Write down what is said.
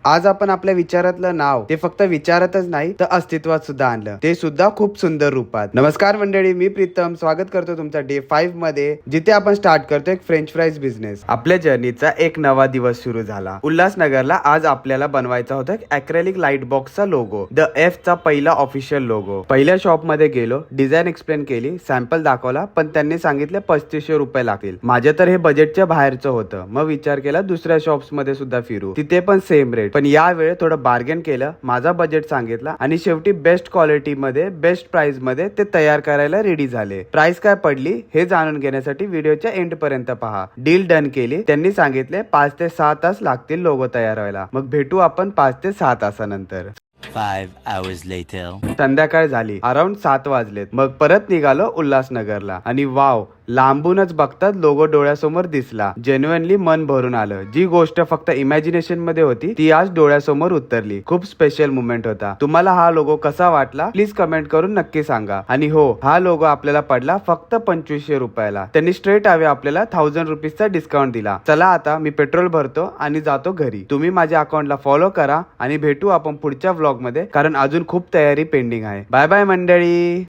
आज आपण आपल्या विचारातलं नाव ते फक्त विचारातच नाही तर अस्तित्वात सुद्धा आणलं, ते सुद्धा खूप सुंदर रूपात. नमस्कार मंडळी, मी प्रीतम स्वागत करतो तुमचा डे 5 मध्ये, जिथे आपण स्टार्ट करतो एक फ्रेंच फ्राईज बिझनेस. आपल्या जर्नीचा एक नवा दिवस सुरू झाला. उल्हासनगरला आज आपल्याला बनवायचा होता एक अॅक्रेलिक लाईट बॉक्सचा लोगो, द एफ चा पहिला ऑफिशियल लोगो. पहिल्या शॉप मध्ये गेलो, डिझाईन एक्सप्लेन केली, सॅम्पल दाखवला, पण त्यांनी सांगितले 3500 रुपये लागतील. माझे तर हे बजेटच्या बाहेरचं होतं. मग विचार केला दुसऱ्या शॉप्स मध्ये सुद्धा फिरू, तिथे पण सेम रेट. पण यावेळी थोडं बार्गेन केलं, माझा बजेट सांगितला आणि शेवटी बेस्ट क्वालिटी मध्ये बेस्ट प्राइस मध्ये ते तयार करायला रेडी झाले. प्राइस काय पडली हे जाणून घेण्यासाठी व्हिडिओच्या एंड पर्यंत पहा. डील डन केली. त्यांनी सांगितले 5 ते 6 तास लागतील लोगो तयार व्हायला. मग भेटू आपण 5 ते 6 तासानंतर. 5 hours later. संध्याकाळ झाली, अराउंड 7 वाजलेत. मग परत निघालो उल्हासनगरला आणि वाव, लांबूनच बघतात लोगो डोळ्यासमोर दिसला. जेन्युइनली मन भरून आलं. जी गोष्ट फक्त इमॅजिनेशन मध्ये होती ती आज डोळ्यासमोर उतरली. खूप स्पेशल मुमेंट होता. तुम्हाला हा लोगो कसा वाटला प्लीज कमेंट करून नक्की सांगा. आणि हो, हा लोगो आपल्याला पडला फक्त 2500 रुपयाला. त्यांनी स्ट्रेट अवे आपल्याला 1000 रुपीजचा डिस्काउंट दिला. चला आता मी पेट्रोल भरतो आणि जातो घरी. तुम्ही माझ्या अकाउंटला फॉलो करा आणि भेटू आपण पुढच्या व्लॉग मध्ये, कारण अजून खूप तयारी पेंडिंग आहे. बाय बाय मंडळी.